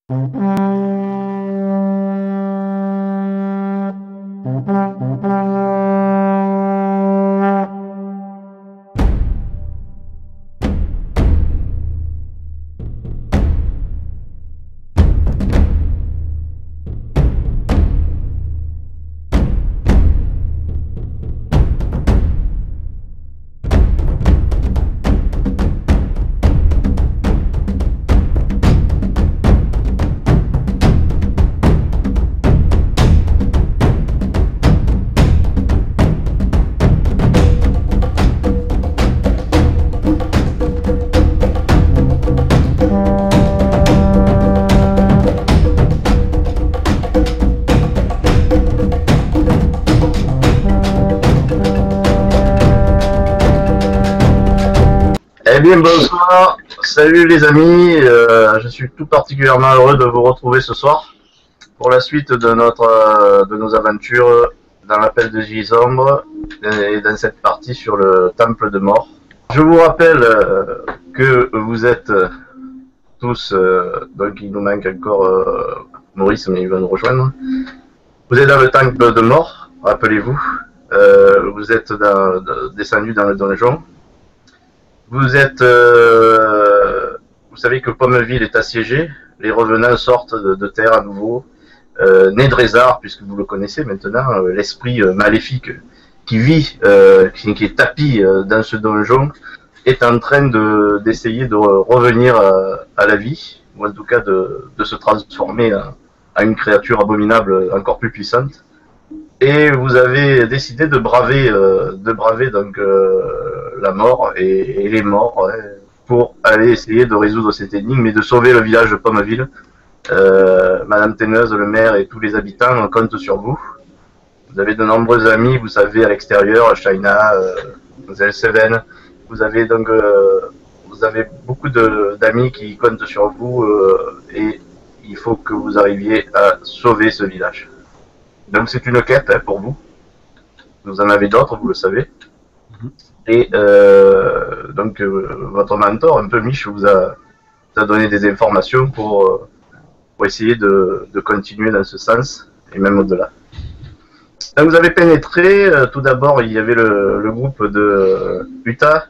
Eh bien bonsoir, salut les amis, je suis tout particulièrement heureux de vous retrouver ce soir pour la suite de nos aventures dans l'appel de Gisombre et dans cette partie sur le temple de mort. Je vous rappelle que vous êtes tous, donc il nous manque encore Maurice, mais il va nous rejoindre. Vous êtes dans le temple de mort, rappelez-vous, vous êtes descendu dans le donjon. Vous êtes, vous savez que Pommeville est assiégée, les revenants sortent de terre à nouveau. Nédrezar, puisque vous le connaissez maintenant, l'esprit maléfique qui vit, qui est tapi dans ce donjon, est en train d'essayer de revenir à la vie, ou en tout cas de se transformer en une créature abominable encore plus puissante. Et vous avez décidé de braver donc la mort et les morts pour aller essayer de résoudre cette énigme et de sauver le village de Pommeville. Madame Teineuse, le maire et tous les habitants comptent sur vous. Vous avez de nombreux amis, vous savez, à l'extérieur, Shaina, Zelseven. Vous avez donc beaucoup d'amis qui comptent sur vous et il faut que vous arriviez à sauver ce village. Donc c'est une quête pour vous. Vous en avez d'autres, vous le savez. Et donc votre mentor, un peu Mich, vous a donné des informations pour essayer de continuer dans ce sens et même au-delà. Donc vous avez pénétré. Tout d'abord, il y avait le groupe de Uta,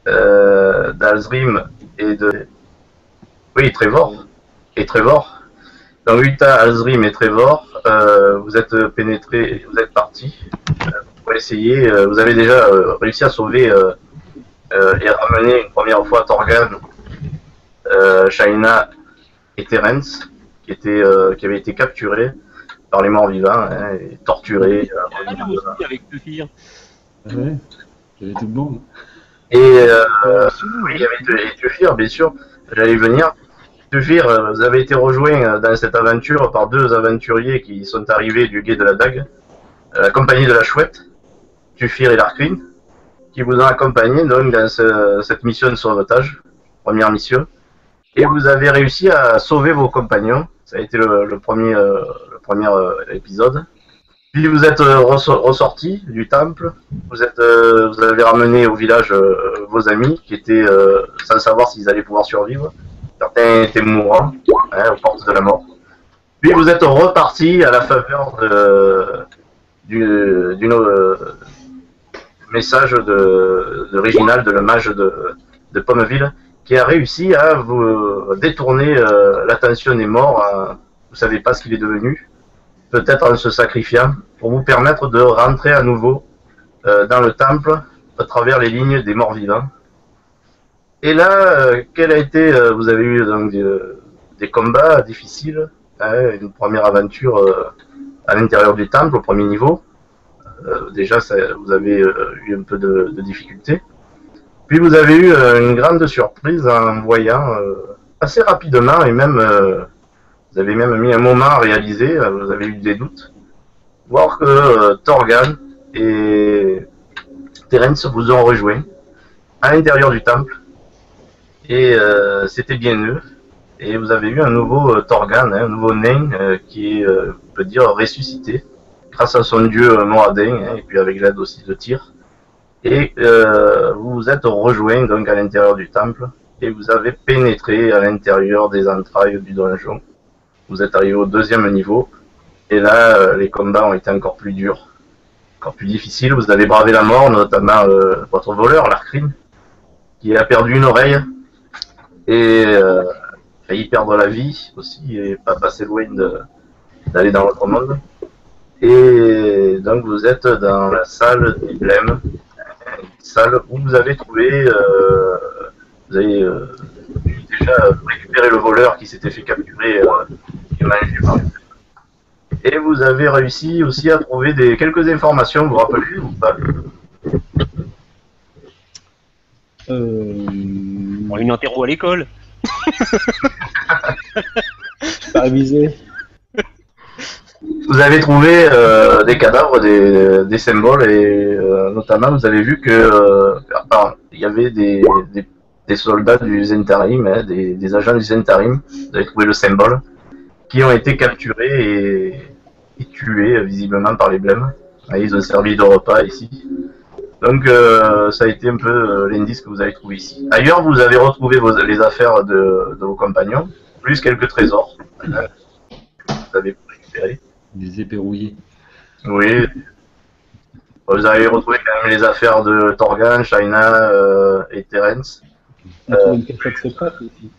d'Alzrim et de Trevor. Donc Uta, Alzrim et Trevor, vous êtes pénétrés, vous êtes partis pour essayer. Vous avez déjà réussi à sauver et ramener une première fois Torgan, Shaina et Terence, qui avaient été capturés par les morts vivants et torturés. Avec Tufir. Ouais, j'avais tout le monde. Et oui, il y avait Tufir, bien sûr, j'allais y venir. Tufir, vous avez été rejoint dans cette aventure par deux aventuriers qui sont arrivés du Guet de la Dague, la compagnie de la Chouette, Tufir et Larquin, qui vous ont accompagné donc dans cette mission de sauvetage, première mission. Et vous avez réussi à sauver vos compagnons. Ça a été le premier épisode. Puis vous êtes ressortis du temple. Vous avez ramené au village vos amis qui étaient sans savoir s'ils allaient pouvoir survivre. Certains étaient mourants, aux portes de la mort. Puis vous êtes repartis à la faveur du message de Réginald, le mage de Pommeville, qui a réussi à vous détourner l'attention des morts. Vous savez pas ce qu'il est devenu, peut-être en se sacrifiant, pour vous permettre de rentrer à nouveau dans le temple à travers les lignes des morts vivants. Et là, vous avez eu donc des combats difficiles, une première aventure à l'intérieur du temple au premier niveau. Déjà, vous avez eu un peu de difficultés. Puis vous avez eu une grande surprise en voyant assez rapidement, et même vous avez même mis un moment à réaliser, vous avez eu des doutes, voir que Torgan et Terence vous ont rejoint à l'intérieur du temple, et c'était bien eux, et vous avez eu un nouveau Torgan, un nouveau nain qui est, on peut dire, ressuscité, grâce à son dieu Moradin, et puis avec l'aide aussi de Tyr. Et vous vous êtes rejoints donc à l'intérieur du temple et vous avez pénétré à l'intérieur des entrailles du donjon. Vous êtes arrivé au 2e niveau, et là, les combats ont été encore plus durs, encore plus difficiles. Vous avez bravé la mort, notamment votre voleur, Larkrine, qui a perdu une oreille, et failli perdre la vie aussi, et pas passer loin d'aller dans l'autre monde. Et donc vous êtes dans la salle des blêmes, une salle où vous avez trouvé, vous avez déjà récupéré le voleur qui s'était fait capturer et manger par lui. Et vous avez réussi aussi à trouver quelques informations, vous vous rappelez ou pas? Une interro à l'école. Pas révisé. Vous avez trouvé des cadavres, des symboles, et notamment vous avez vu que il y avait des soldats du Zentarim, hein, des agents du Zentarim, vous avez trouvé le symbole, qui ont été capturés et tués visiblement par les blêmes. Ils ont servi de repas ici. Donc ça a été un peu l'indice que vous avez trouvé ici. Ailleurs, vous avez retrouvé les affaires de vos compagnons, plus quelques trésors que vous avez récupérés. Des épées rouillées. Oui. Vous avez retrouvé quand même les affaires de Torgan, Shaina et Terence. On a trouvé une cachette secrète aussi.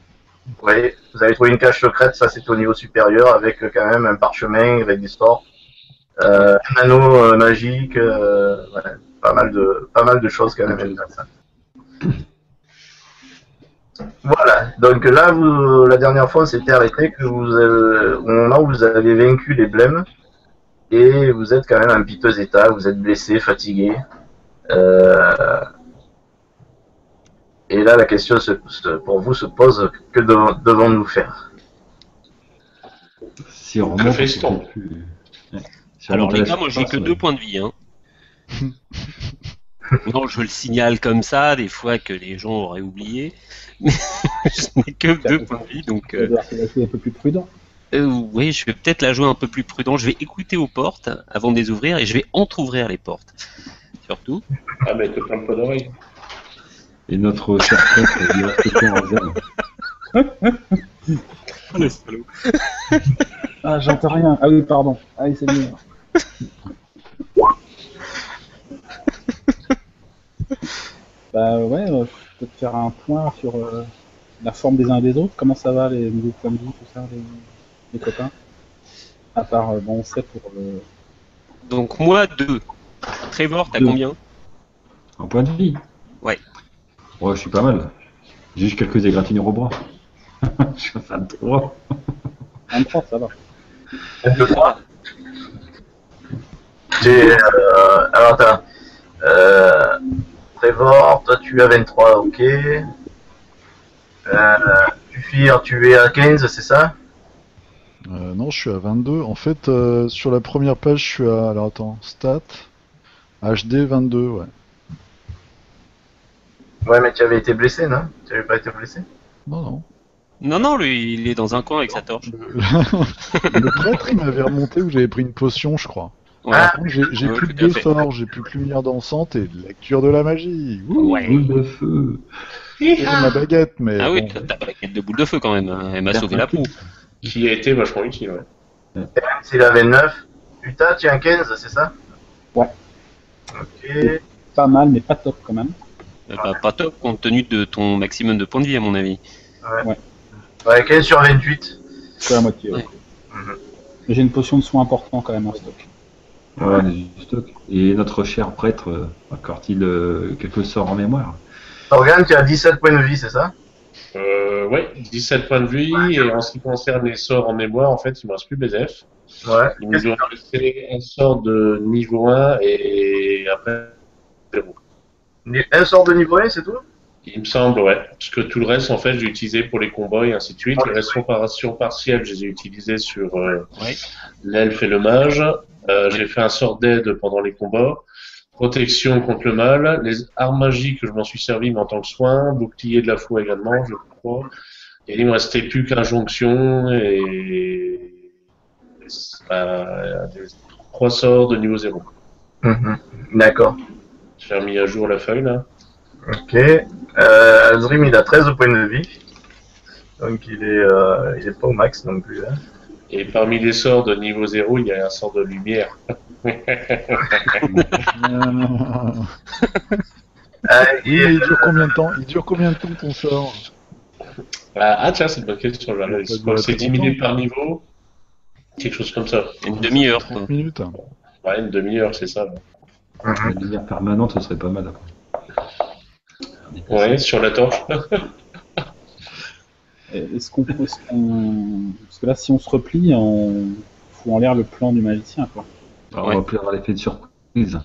Oui, vous avez trouvé une cache secrète, ça c'est au niveau supérieur, avec quand même un parchemin avec des sorts, un anneau magique, ouais, pas mal de choses quand même intéressantes. Voilà, donc là, la dernière fois, on s'était arrêté que au moment où vous avez vaincu les blêmes, et vous êtes quand même en piteux état, vous êtes blessé, fatigué. Et là, la question pour vous se pose, que devons-nous faire? Si on remonte, feston. Ouais. Si on Alors remonte à les la gars, moi j'ai surface, que 2 points de vie. Hein. Non, je le signale comme ça, des fois que les gens auraient oublié. Mais je n'ai que 2 points de vie, donc... On va devoir se la jouer un peu plus prudent. oui, je vais peut-être la jouer un peu plus prudent. Je vais écouter aux portes avant de les ouvrir et je vais entrouvrir les portes. Surtout. Ah, mais te prends pas d'oreille. Et notre cher prêtre lui respecter en zèle. Oh, le salaud. Ah, j'entends rien. Ah oui, pardon. Ah oui, c'est mieux. Bah ouais, je peux te faire un point sur la forme des uns et des autres. Comment ça va, les nouveaux points de vie, tout ça, les copains? À part, bon, on sait pour le... Donc moi 2. Trevor, t'as 2. combien? En point de vie. Ouais. Ouais, je suis pas mal. J'ai juste quelques égratignures au bras. Je suis à 23. 23, ça va. Alors attends. Trevor, toi tu as 23, ok. Tufir, tu es à 15, c'est ça? Non, je suis à 22. En fait, sur la première page, je suis à... Alors attends, stat. HD 22, ouais. Ouais, mais tu avais été blessé, non? Tu avais pas été blessé? Non, non. Non, lui, il est dans un coin avec sa torche. Le prêtre, il m'avait remonté où j'avais pris une potion, je crois. Ouais. Ah, J'ai Ouais, plus tout à de fait. sorts, j'ai plus que lumière dansante et de lecture de la magie. Ouh, Ouais. Boule de feu. et ma baguette, mais Ah oui, bon. t'as pas la quête de boule de feu quand même. Hein. Elle m'a sauvé la peau. Qui a été vachement utile, ouais. S'il avait 9. Putain, tu es un 15, c'est ça? Ouais. Ok. Pas mal, mais pas top quand même. Pas top compte tenu de ton maximum de points de vie à mon avis. Ouais, 15 sur 28. C'est la moitié, ouais. Mhm. Mais j'ai une potion de soin important quand même en stock. Ouais, on est du stock. Et notre cher prêtre, accorde-t-il quelques sorts en mémoire? Torgan, tu as 17 points de vie, c'est ça? Ouais, 17 points de vie, et en ce qui concerne les sorts en mémoire, en fait, il me reste plus BDF. Ouais. Il me doit rester un sort de niveau 1 et après 0. Un sort de niveau 1, c'est tout? Il me semble, ouais. Parce que tout le reste, en fait, j'ai utilisé pour les combats et ainsi de suite. Les restaurations partielles, je les ai utilisées sur Ouais. l'elfe et le mage. J'ai fait un sort d'aide pendant les combats. Protection contre le mal. Les armes magiques, je m'en suis servi, mais en tant que soin. Bouclier de la foi également, je crois. Et il me restait plus qu'injonction et 3 sorts de niveau 0. Mhm. D'accord. J'ai remis à jour la feuille, là. Ok. Azrim, il a 13 points de vie. Donc il est pas au max non plus. Hein. Et parmi les sorts de niveau 0, il y a un sort de lumière. Oui, mais il dure combien de temps? Il dure combien de temps ton sort? Ah tiens, c'est une bonne question. Je Ça crois doit que c'est être 10 minutes par niveau. Quelque chose comme ça. Une demi-heure. 30 minutes. Ouais, une demi-heure, c'est ça. La lumière permanente, ce serait pas mal. Ouais, sur la torche. Est-ce qu'on parce que là, si on se replie, on fout en l'air le plan du magicien, quoi. Alors, Ouais. on va plus avoir l'effet de surprise.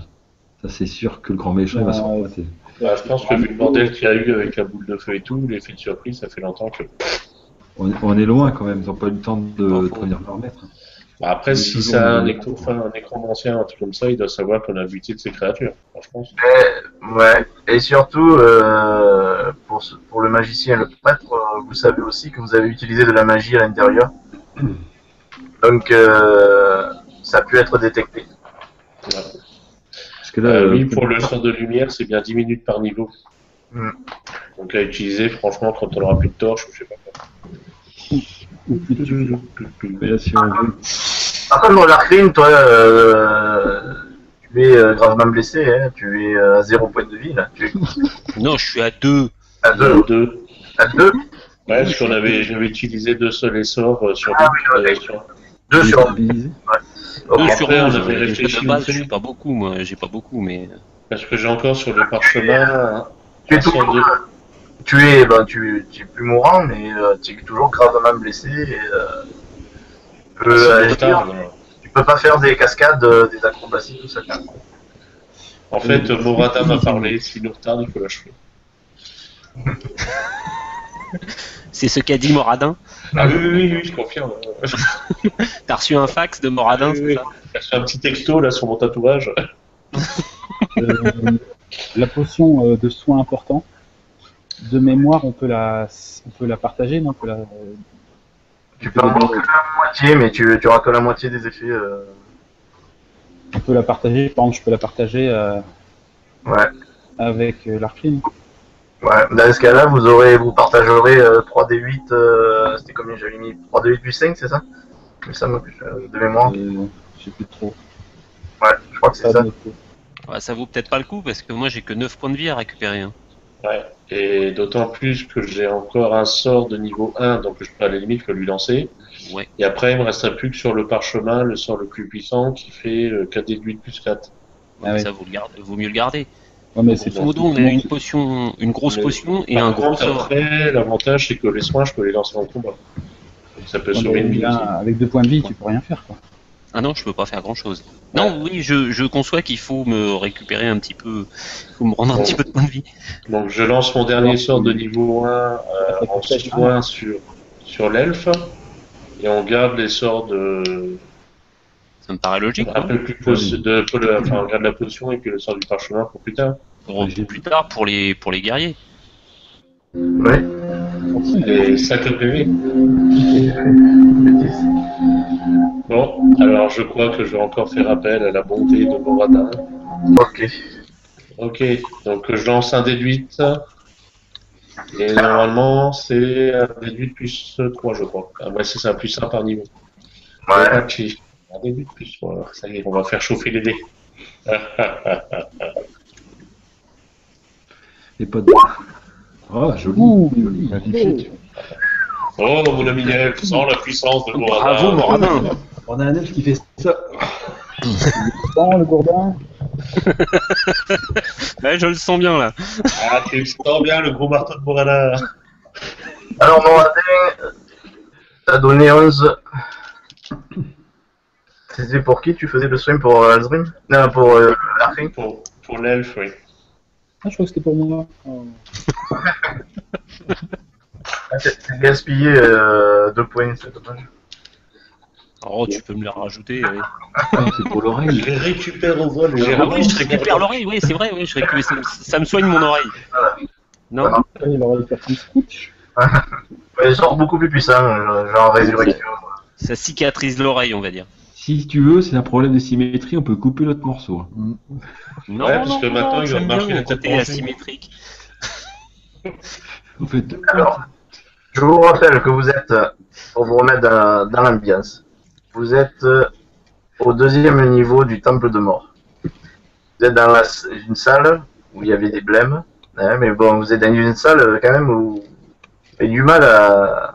Ça, c'est sûr que le grand méchant il va se remplacer. Bah, je pense que vu le bordel qu'il y a eu avec la boule de feu et tout, l'effet de surprise, ça fait longtemps que. On est loin quand même, ils n'ont pas eu le temps de Pas faux. venir leur mettre. Bah, après, Oui, si toujours ça a dans un le- écran, un écran ancien, un truc comme ça, il doit savoir qu'on a buté de ces créatures. Franchement. Ouais. Et surtout, pour le magicien et le prêtre, vous savez aussi que vous avez utilisé de la magie à l'intérieur. Donc, ça peut être détecté. Parce que là, Oui, pour le sort de lumière, c'est bien 10 minutes par niveau. Hmm. Donc à utiliser, franchement, quand on aura plus de torche, je sais pas quoi. mais là, si on veut, Par contre, dans l'arcane, toi, tu es gravement blessé. Hein. Tu es à 0 point de vie, là. Tu es Non, je suis à 2. à 2. Deux. À 2. Ouais, parce qu'on j'avais utilisé 2 seuls et sorts sur Ah oui, ok. sur- 2 sur stabiliser. Ok. 2 Après, sur on 11. avait réfléchi De base, aussi. je suis pas beaucoup, moi. J'ai pas beaucoup, mais. Parce que j'ai encore sur le parchemin Tu es un sort toujours, de... tu es plus mourant, mais tu es toujours gravement blessé. Et, tu peux un sort de agir, retard, mais là. tu peux pas faire des cascades, des acrobaties, tout ça. En fait, Moradin m'a parlé, s'il nous retarde, il faut l'achever. C'est ce qu'a dit Moradin. Ah oui, je confirme. T'as reçu un fax de Moradin, Oui, c'est oui. ça? J'ai fait un petit texto là sur mon tatouage. La potion de soin important, de mémoire, on peut la partager, non? Tu peux en avoir que la moitié, mais tu auras que la moitié des effets. On peut la partager, par exemple, je peux la partager Ouais. avec l'Arcline. Ouais. Dans ce cas-là, vous partagerez 3d8. C'était combien j'avais mis 3d8 plus 5, c'est ça? Mais ça, moi, de mémoire. Je sais plus trop. Ouais, je crois que c'est Pas ça. noté. Ouais, ça vaut peut-être pas le coup parce que moi j'ai que 9 points de vie à récupérer. Hein. Ouais. Et d'autant plus que j'ai encore un sort de niveau 1, donc je peux à la limite que lui lancer. Ouais. Et après, il me resterait plus que sur le parchemin, le sort le plus puissant qui fait 4d8 plus 4. Ah oui. Ça vaut mieux le garder. Ouais, mais c'est Grosso modo, on a une potion, une grosse Mais- potion et Par un gros contre, sort. après, l'avantage, c'est que les soins, je peux les lancer en combat. Donc ça peut sauver une vie aussi. avec 2 points de vie, tu peux rien faire, quoi. Ah non, je peux pas faire grand chose. Non, oui, je conçois qu'il faut me récupérer un petit peu, il faut me rendre un Bon. petit peu de points de vie. Donc je lance mon dernier sort de niveau 1 en soin sur l'elfe. Et on garde les sorts de... Ça me paraît logique. un Hein peu plus enfin, on garde la potion et puis le sort du parchemin pour plus tard. pour plus tard pour les guerriers. Ouais. Et ça te PV. Bon, alors je crois que je vais encore faire appel à la bonté de Moradin. Ok. Ok, donc je lance un déduite. Et normalement, c'est un déduite plus 3, je crois. Ah ouais, c'est ça, plus 1 par niveau. Ouais. Ok. Un déduite plus 3. Ça y est, on va faire chauffer les dés. Et pas de. Oh, joli. joli. Magnifique. Oh, mon ami elfe, sans la puissance de Moradin. Bravo Moradin. On a un elfe qui fait ça. Bon, le gourdin. Ouais, je le sens bien là. Ah, tu sens bien le gros marteau de Moradin. Alors, Moradin, t'as donné 11. C'était pour qui tu faisais le soin pour Azrim? Non, pour Arfing. Pour l'elfe, oui. Ah, je crois que c'était pour moi. Oh. T'as gaspillé 2 points, c'est dommage. Oh, tu peux me les rajouter. Oui. C'est pour Je l'oreille. les récupère au vol. Et Ah oui, je récupère l'oreille. Oui, c'est vrai. Oui, je récupère. Ça me soigne mon oreille. Non. Voilà. Il aurait fait un scotch. Ouais, genre beaucoup plus puissant, genre résurrection. Ça cicatrise l'oreille, on va dire. Si tu veux, c'est un problème de symétrie, on peut couper l'autre morceau. Non, Ouais, parce que maintenant, il va j'aime marcher bien la le tête côté penchée. asymétrique. Vous faites deux Alors, je vous rappelle que vous êtes, pour vous remettre dans l'ambiance, vous êtes au 2e niveau du temple de mort. Vous êtes dans une salle où il y avait des blêmes, hein, mais bon, vous êtes dans une salle quand même où vous avez du mal à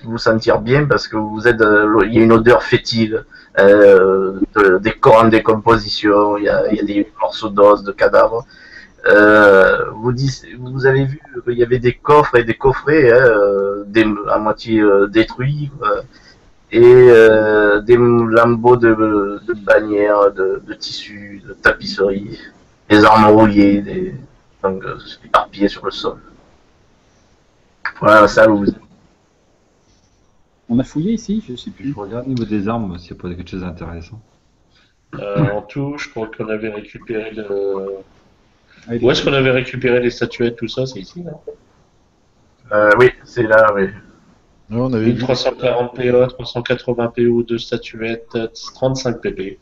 vous sentir bien parce que vous êtes, il y a une odeur fétide, des corps en décomposition, il y a des morceaux d'os, de cadavres. Vous avez vu qu'il y avait des coffres et des coffrets à moitié détruits et des lambeaux de bannières, de tissus, de tapisseries, des armes rouillées, donc éparpillées sur le sol. Voilà la salle où vous êtes. On a fouillé ici, je sais plus. Je regarde au niveau des armes s'il n'y a pas quelque chose d'intéressant. En tout, je crois qu'on avait récupéré le. Ah, il Où est- est-ce qu'on avait récupéré les statuettes, tout ça? C'est ici, là? Oui, c'est là, oui. Ouais, on avait vu. 1340 PO, 380 PO, 2 statuettes, 35 PP.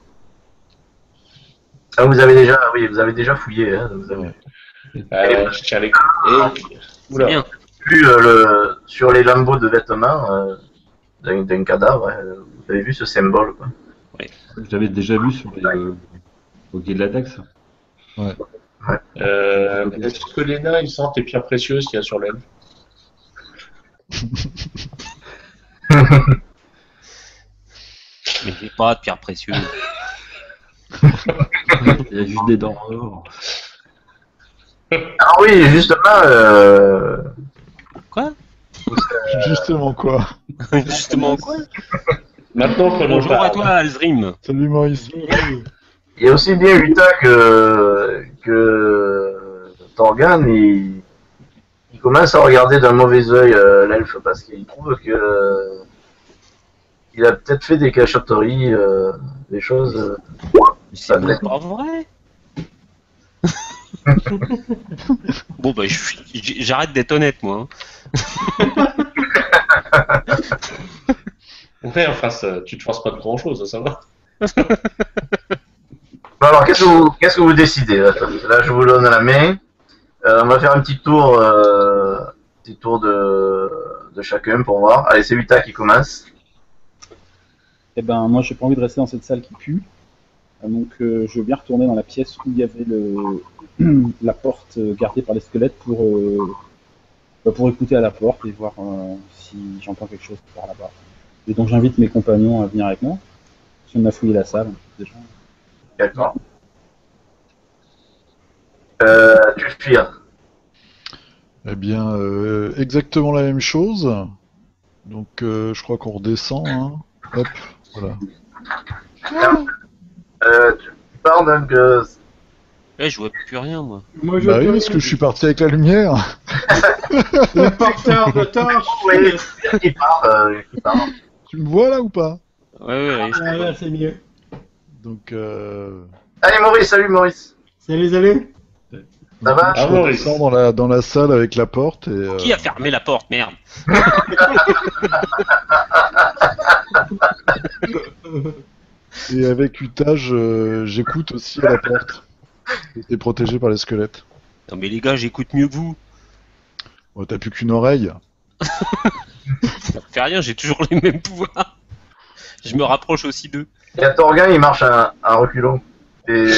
Ah, vous avez déjà fouillé. Hein, vous avez Je tiens les. Et... Oula. Bien. vu sur les lambeaux de vêtements d'un cadavre, hein, vous avez vu ce symbole, quoi. Je l'avais déjà vu sur au guet de la Dax. Est-ce que Léna, il sent les pierres précieuses qu'il y a sur l'elfe? Mais j'ai pas de pierres précieuses. Il y a juste des dents en or. Ah oui, justement, Quoi? Justement quoi. Justement quoi? Maintenant qu'on en Bonjour à parle, toi, Alzrim. Salut Maurice. il y a aussi bien Utah que Torgan, il commence à regarder d'un mauvais œil l'elfe parce qu'il trouve que il a peut-être fait des cachotteries, des choses. C'est même pas vrai. Bon bah j'arrête d'être honnête moi. ouais, enfin, tu te forces pas de grand chose, ça va. Bon, alors, qu'est-ce que vous décidez là, je vous donne la main. On va faire un petit tour de chacun pour voir. Allez, c'est Utah qui commence. Eh ben, moi, j'ai pas envie de rester dans cette salle qui pue. Donc, je veux bien retourner dans la pièce où il y avait la porte gardée par les squelettes pour écouter à la porte et voir si j'entends quelque chose par là-bas. Et donc, j'invite mes compagnons à venir avec moi. Si on a fouillé la salle, déjà. D'accord. Tu fires. Eh bien, exactement la même chose. Donc, je crois qu'on redescend. Hein. Hop, voilà. Tu pars donc. Ouais, je vois plus rien moi. Moi, je Bah oui, peux- parce que je suis parti avec la lumière. Le porteur de torche. Oui, qui part. Tu me vois là ou pas? Ouais. Ah, là, c'est mieux. Donc, Allez, Maurice, salut Maurice. Salut. Ça va? Ah, je Maurice. redescends dans la salle avec la porte et. Qui a fermé la porte, merde? Et avec Utah, j'écoute aussi à la porte. J'étais protégé par les squelettes. Non mais les gars, j'écoute mieux que vous. Oh, t'as plus qu'une oreille. Ça fait rien, j'ai toujours les mêmes pouvoirs. Je me rapproche aussi d'eux. Et à Torgan, il marche à reculons. Et...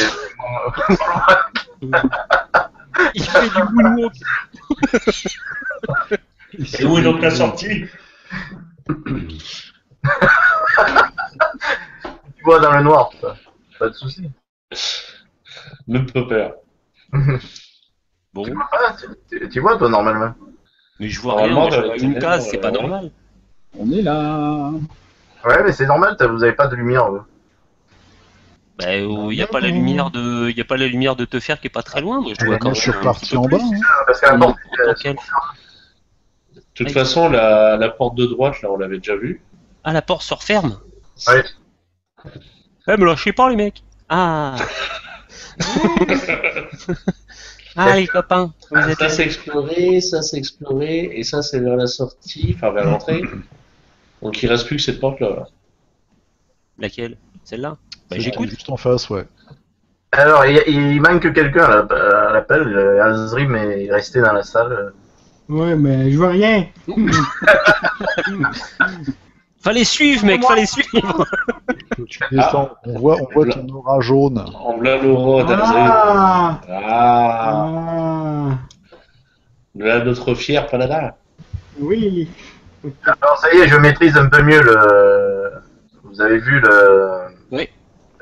Il fait du moonwalk. Et où est donc la sortie? Tu vois dans le noir, ça. Pas de soucis. Même pas peur. Bon, Ah, tu vois, toi, normalement. mais je vois rien, Normalement, moi, je vois dans une la case, c'est pas ouais. normal. On est là. Ouais, mais c'est normal, vous avez pas de lumière, vous. Bah, y a pas la lumière de te faire qui est pas très loin. Moi, je vois quand Moi, je suis même un reparti petit peu en bas. plus. Hein. Parce qu'à la porte, En tant qu'elle. De toute façon, la porte de droite, là, on l'avait déjà vue. Ah, la porte se referme. Ouais. Ouais, mais lâchez pas les mecs. Ah. Ah les copains, vous êtes Ça là. c'est exploré, et ça c'est vers la sortie, enfin vers l'entrée. Donc il reste plus que cette porte là. Laquelle? Celle-là? Bah C'est j'écoute. juste en face, ouais. Alors, il manque quelqu'un à l'appel. Azrim est resté dans la salle. Ouais, mais je vois rien. Fallait suivre, mec, fallait suivre. Tu descends, on voit ton aura jaune. En plein l'aura d'Azrim. Ah, Ah, ah, là, notre fier Palada. oui. Alors, ça y est, je maîtrise un peu mieux le. Vous avez vu Oui.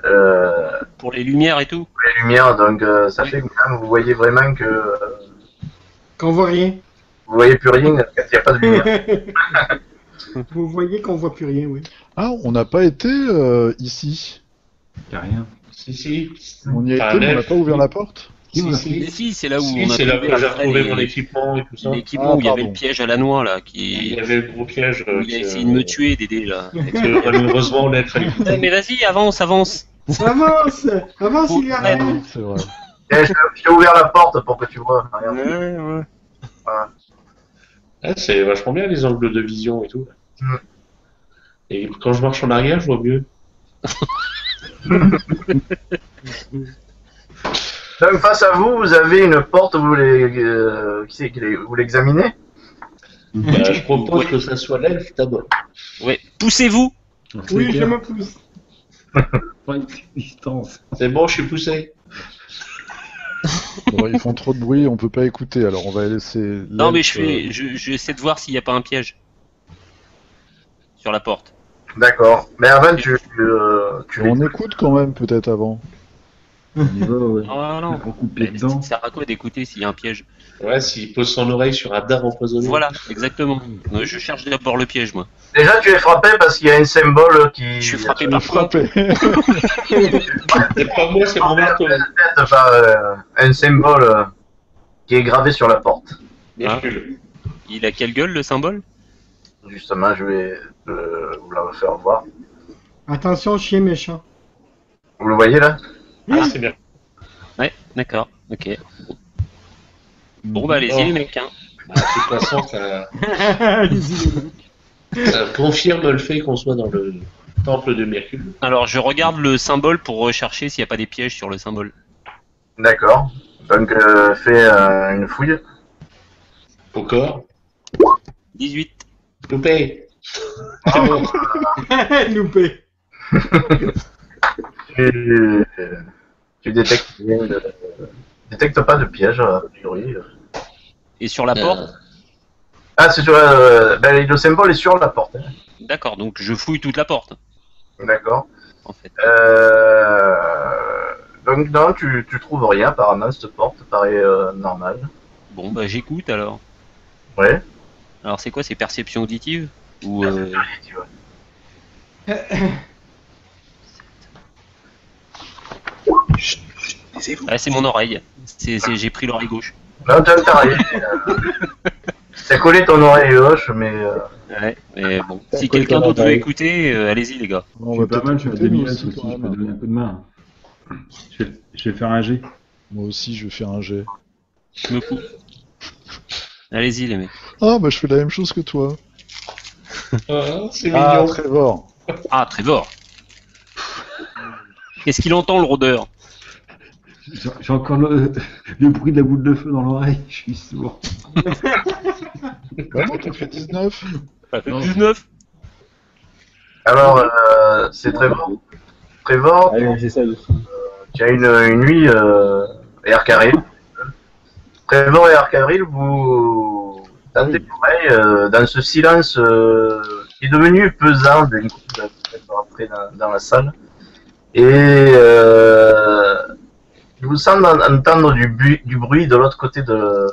euh, Pour les lumières et tout. les lumières, donc ça fait que même, vous voyez vraiment que Qu'on voit rien. vous voyez plus rien quand il n'y a pas de lumière. Vous voyez qu'on voit plus rien, oui. Ah, on n'a pas été ici. Y a rien. Si. On y a Enfin, été, mais on n'a Nef. pas ouvert la porte. Mais si, c'est là où Si, on a c'est là trouvé que j'ai après retrouvé mon équipement et tout ça. l'équipement Ah, où il y avait pardon. le piège à la noix, là, Il qui... y avait le gros piège. où il a essayé de me tuer, Dédé, là. Malheureusement, on a fallu. Eh, mais vas-y, avance. Avance, avance, il y a Ouais. rien. C'est vrai. Eh, je t'ai ouvert la porte pour que tu vois. Regarde. Ah, c'est vachement bien les angles de vision et tout. Mm. Et quand je marche en arrière, je vois mieux. Donc face à vous, vous avez une porte, vous vous l'examinez. Bah, je propose que ça soit l'elfe d'abord. Ouais, poussez-vous. Oui, je me pousse. Pas une distance. C'est bon, je suis poussé. Bon, ils font trop de bruit, on peut pas écouter, alors on va laisser. Non, mais l'elfe, j'essaie de voir s'il n'y a pas un piège. Sur la porte. D'accord. Mais avant, tu On écoute quand même, peut-être avant. On y va, ouais. Oh non. On coupe les Mais dents. ça sert à quoi d'écouter s'il y a un piège? Ouais, s'il pose son oreille sur un dard empoisonné. Voilà, exactement. Je cherche d'abord le piège, moi. Déjà, tu es frappé parce qu'il y a un symbole qui. Je suis frappé Il est par quoi? frappé. C'est pas moi, c'est mon marteau. Peut-être par un symbole qui est gravé sur la porte. Mercule. Il a quelle gueule, le symbole? Justement, je vais vous la faire voir. Attention, chien méchant. Vous le voyez là? Ah, c'est bien. Ouais, d'accord, ok. Bon, bah allez-y, Oh. les mecs, hein. Bah, de toute façon, Allez-y, les mecs. ça confirme le fait qu'on soit dans le temple de Mercule. Alors, je regarde le symbole pour rechercher s'il n'y a pas des pièges sur le symbole. D'accord. Donc, fais une fouille. Au corps. 18. Loupé. Bravo. Loupé. Tu détectes rien détectes pas de piège, a priori. Et sur la porte? Ah, c'est sur ben, le symbole est sur la porte. Hein. D'accord, donc je fouille toute la porte, D'accord. en fait. Donc, non, tu trouves rien, apparemment, cette porte paraît normale. Bon, bah j'écoute alors. Ouais. Alors, c'est quoi, c'est perception auditive? Ou Ah, c'est mon oreille. J'ai pris l'oreille gauche. Non, t'as rien. T'as collé ton oreille gauche, mais. Ouais, mais bon. T'as Si collé quelqu'un ton d'autre veut oreille. écouter, allez-y, les gars. On Je va suis pas peut-être mal, je suis à écouter, nous 2000 aussi, aussi, quand je peux même. donner un coup de main. Je vais faire un G. Moi aussi, je vais faire un jet. Je me coupe. Allez-y, les mecs. Ah, bah je fais la même chose que toi. Ah, c'est Ah, mignon. Trevor. Ah, Trevor. Qu'est-ce qu'il entend, le rôdeur? J'ai encore le bruit de la boule de feu dans l'oreille, je suis sourd. Bah non, t'as fait 19. Ça fait Non. 19. Alors, c'est Trevor. Trevor, Allez, j'essaie de. tu as une nuit et Arcaril. Trevor et Arcaril, vous tendez l'oreille dans ce silence qui est devenu pesant d'une couple après dans la salle. Et je vous sens entendre du bruit de l'autre côté de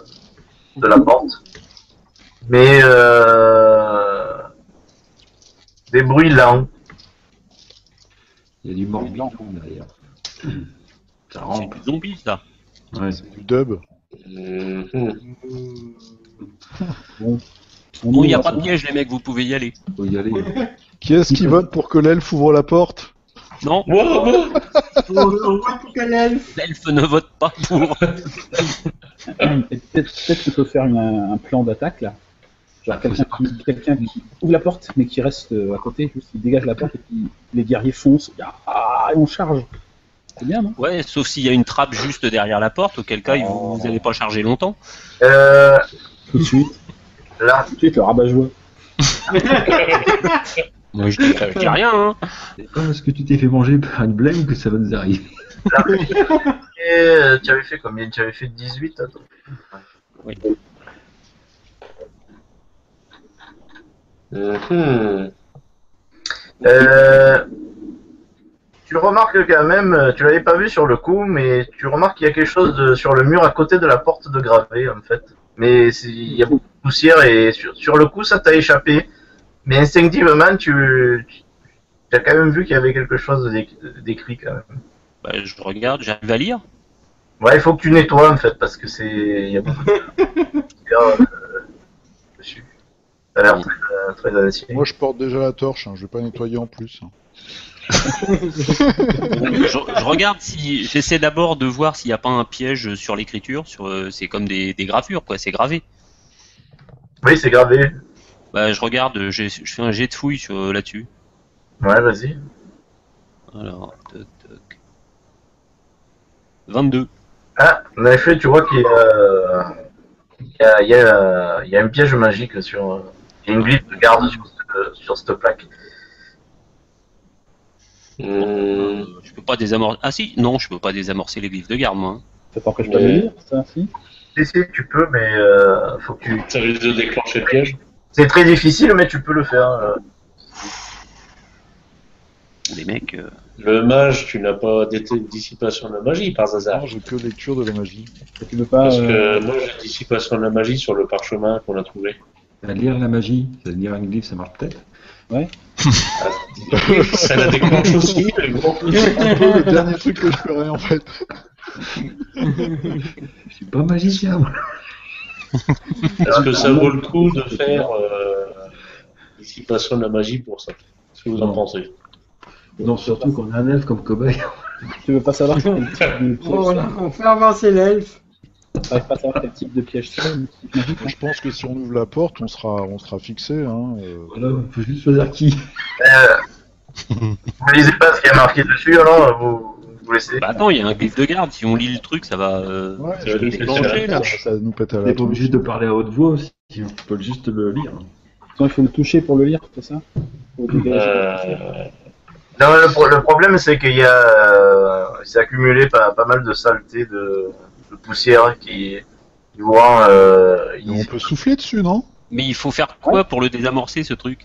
la porte. Mais des bruits lents. Il y a du morbihan derrière. Ça C'est rampe. du zombie, ça. Ouais. C'est du dub. Mhm. Bon, il n'y a pas de piège, les mecs, vous pouvez y aller. Faut y aller. Qui est-ce qui vote pour que l'elfe ouvre la porte? Non, Moi, moi. On voit pour quel elfe. l'elfe ne vote pas pour. Et peut-être qu'il faut faire un plan d'attaque là. Genre quelqu'un qui ouvre la porte mais qui reste à côté, juste il dégage la porte et puis les guerriers foncent. Et on charge. C'est bien, non? Ouais, sauf s'il y a une trappe juste derrière la porte, auquel cas vous n'allez pas charger longtemps. Tout de suite. Là, Tout de suite, le rabat-joie. Moi je dis rien, hein. C'est pas parce que tu t'es fait manger par une blême que ça va nous arriver. tu avais fait combien? Tu avais fait 18, attends. Tu remarques quand même, tu l'avais pas vu sur le coup, mais tu remarques qu'il y a quelque chose sur le mur à côté de la porte de gravé en fait. Mais il y a beaucoup de poussière et sur le coup ça t'a échappé. Mais instinctivement tu as quand même vu qu'il y avait quelque chose d'écrit quand même. Bah, je regarde, j'arrive à lire. Ouais, il faut que tu nettoies en fait parce que il y a beaucoup de poussière dessus. Ça a l'air très ancien. Moi, je porte déjà la torche, hein, je vais pas nettoyer en plus. Hein. Je regarde si. J'essaie d'abord de voir s'il n'y a pas un piège sur l'écriture. C'est comme des gravures, quoi, c'est gravé. Oui, c'est gravé. Bah, je regarde, je fais un jet de fouille là-dessus. Ouais, vas-y. Alors, toc, toc. 22. Ah, en effet, tu vois qu'il y a un piège magique sur. Il y a une glyphe de garde sur cette plaque. Je peux pas désamorcer. Ah si, non, je peux pas désamorcer les glyphes de garde, moi. Ça t'empêche pas de lire, ça, si? Si, tu peux, mais faut que tu. Ça risque de déclencher le piège. C'est très difficile, mais tu peux le faire. Les mecs. Le mage, tu n'as pas dissipation de la magie par hasard. Non, j'ai que lecture de la magie. Tu veux pas. Parce que moi j'ai dissipation de la magie sur le parchemin qu'on a trouvé. À lire la magie, à lire un glyphe, ça marche peut-être. Ça la déclenche aussi, mais bon. C'est un peu le dernier truc que je ferais en fait. Je suis pas magicien, moi. Est-ce que ça vaut le coup de faire dissipation de la magie pour ça? Qu'est-ce que vous en Non. pensez? Non, surtout qu'on a un elfe comme cobaye. Tu veux pas savoir quel type de piège Oh, on fait avancer l'elfe. T'arrives pas à savoir quel type de piège c'est, une petite magique, hein. Je pense que si on ouvre la porte, on sera fixé. Hein, Voilà, faut juste choisir qui. Vous lisez pas ce qui a marqué dessus, alors vous laissez. Bah attends, il y a un glyphe de garde. Si on lit le truc, ça va. Ouais, Ça va nous déclencher, là. ça nous pète à On la est pas obligé de parler à haute voix aussi. On peut juste le lire. Attends, il faut le toucher pour le lire, c'est ça? Faut dégager. Non, le problème, c'est qu'il il s'est accumulé pas mal de saleté, de poussière qui vous rend. on peut souffler dessus, non? Mais il faut faire quoi pour le désamorcer, ce truc?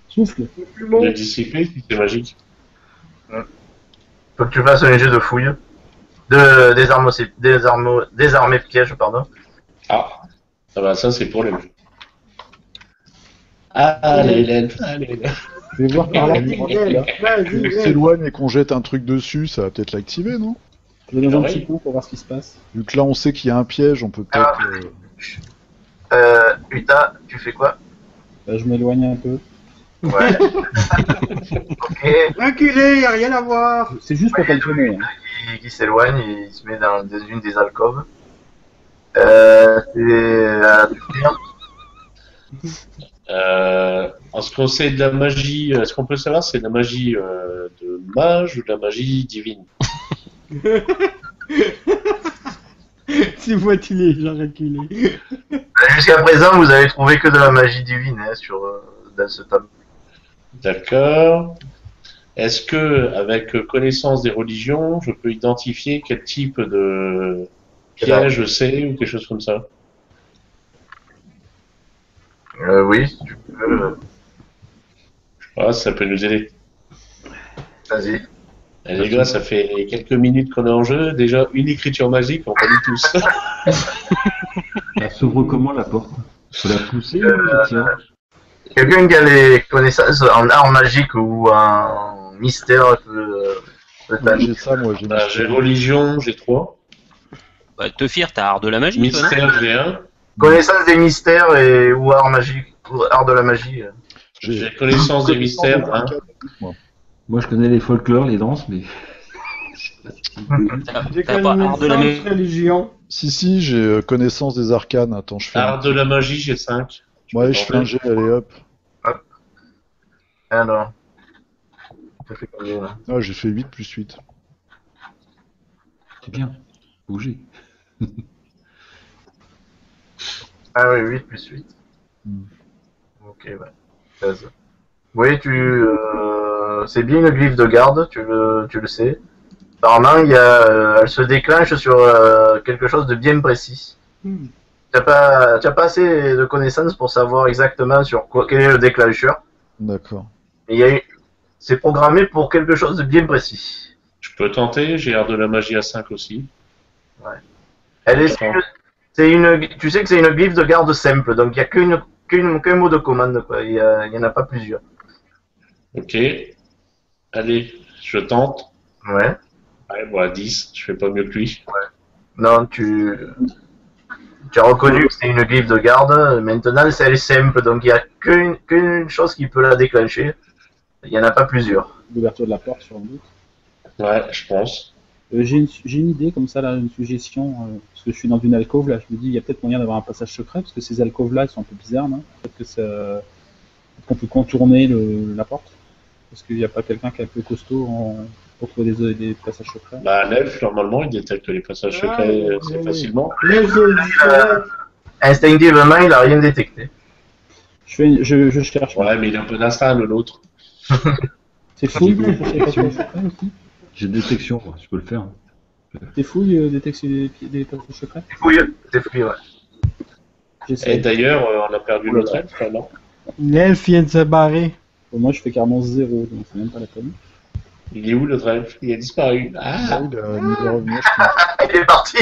Souffle. De dissiper si c'est magique. Faut que tu fasses un jet de fouille. De désarmer piège, pardon. Ah, ça c'est pour les jeux. Allez, l'elfe, allez. Je vais voir par là. Vas-y, pendant qu'il est là. vas-y, On vas-y. s'éloigne et qu'on jette un truc dessus, ça va peut-être l'activer, non? Je vais dans un Ouais. petit coin pour voir ce qui se passe. Vu que là, on sait qu'il y a un piège, on peut peut-être. Uta, tu fais quoi? Je m'éloigne un peu. Ouais. Ok. Reculez, y a rien à voir. C'est juste pour pas le gêner, hein. Qui s'éloigne, il se met dans une des alcôves. C'est à En ce qui concerne de la magie, est-ce qu'on peut savoir si c'est de la magie de mage ou de la magie divine? Tu vois, tu l'es, j'ai reculé. Jusqu'à présent, vous avez trouvé que de la magie divine hein, dans ce tableau. D'accord. Est-ce que, avec connaissance des religions, je peux identifier quel type de piège c'est ou quelque chose comme ça? Oui, si tu peux. Ah, ça peut nous aider. Vas-y. Eh, les gars, ça fait quelques minutes qu'on est en jeu. Déjà, une écriture magique, on connaît tous. Elle s'ouvre comment la porte? Faut la pousser ou la tirer? Quelqu'un qui a les connaissances en art magique ou en mystère peut Ouais, t'aider. j'ai ça, moi, j'ai Bah, j'ai religion, j'ai 3. Bah, Teufir, t'as art de la magie, toi, non? Mystère, j'ai 1. Connaissance des mystères ou art magique, ou art de la magie. J'ai connaissance des mystères, hein. Moi, je connais les folklores, les danses, mais. J'ai T'as pas art de la connaissance magie. religion. Si, j'ai connaissance des arcanes. Attends, je fais Art de la magie, j'ai 5. Ouais, je fais un jet, allez hop. Alors. Ça fait combien là? Ah, j'ai fait 8 plus 8. C'est bien. Bougez. Ah oui, 8 plus 8. Hmm. Ok, ouais. 16. Oui, c'est bien une glyphe de garde, tu le sais. Apparemment, elle se déclenche sur quelque chose de bien précis. Hmm. T'as pas assez de connaissances pour savoir exactement sur quel est le déclencheur. D'accord. Mais c'est programmé pour quelque chose de bien précis. Je peux tenter, j'ai l'air de la magie à 5 aussi. Elle est, D'accord. tu sais que c'est une glyphe de garde simple, donc il n'y a qu'un mot de commande, quoi. Il y en a pas plusieurs. Ok. Allez, je tente. Ouais. Ouais, bon, à 10, je fais pas mieux que lui. Non, tu as reconnu que c'est une glyphe de garde. Maintenant, elle est simple, donc il n'y a qu'une chose qui peut la déclencher. Il n'y en a pas plusieurs. L'ouverture de la porte, sur un doute. Ouais, je pense. J'ai une idée comme ça, là, une suggestion, parce que je suis dans une alcôve, là, je me dis, il y a peut-être moyen d'avoir un passage secret, parce que ces alcôves-là, elles sont un peu bizarres, non? Peut-être qu'on peut contourner la porte, parce qu'il n'y a pas quelqu'un qui est un peu costaud pour trouver des passages secrets. Bah, l'elfe, normalement, il détecte les passages Ah, secrets oui, assez oui. facilement. Là, Instinctivement, il n'a rien détecté. Je cherche. Ouais, mais il a un peu d'instinct, l'autre. C'est fouille, J'ai je cherche les passages secrets aussi. J'ai détection, moi, je peux le faire. C'est fouille, détecter des passages secrets. C'est fouillé, ouais. Et J'essaie. d'ailleurs, on a perdu Oh là l'autre là. elfe, là, non? l'elfe vient de se barrer. Moi, je fais carrément 0, donc c'est même pas la peine. Il est où, l'autre elfe? Il a disparu. Ah, Ah, il a mis de revenir, je pense. Il est parti.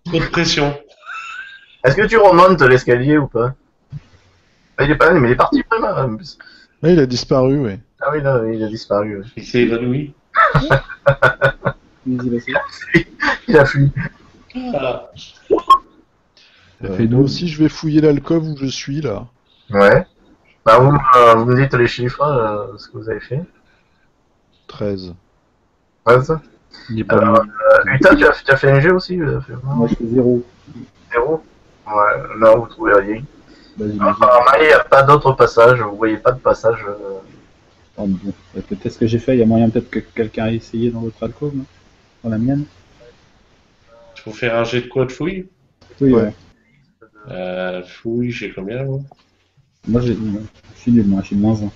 trop de pression. Est-ce que tu remontes l'escalier ou pas? Il est pas là, mais il est parti vraiment. En plus. Ah, il a disparu, oui. Ah oui, là, il a disparu. Ouais. Il s'est évanoui. Vas-y, vas-y. Il a fui. Voilà. Ça fait Moi 12. aussi, je vais fouiller l'alcôve où je suis, là. Ouais. Bah, vous me dites les chiffres, ce que vous avez fait. 13. 13. Il n'est pas Alors, loin. Uta, tu as fait un G aussi Moi, je fais 0. 0. Ouais, non, vous trouvez rien. Vas-y, vas-y. Apparemment, il n'y a pas d'autre passage, vous voyez pas de passage. Oh, bon. Peut-être ce que j'ai fait, il y a moyen peut-être que quelqu'un ait essayé dans l'autre alcôve, non? Dans la mienne? Il faut faire un jet de quoi de fouille? Oui, Ouais. ouais. Fouille, j'ai combien, moi? Moi, je suis nul, moi, je suis moins 1.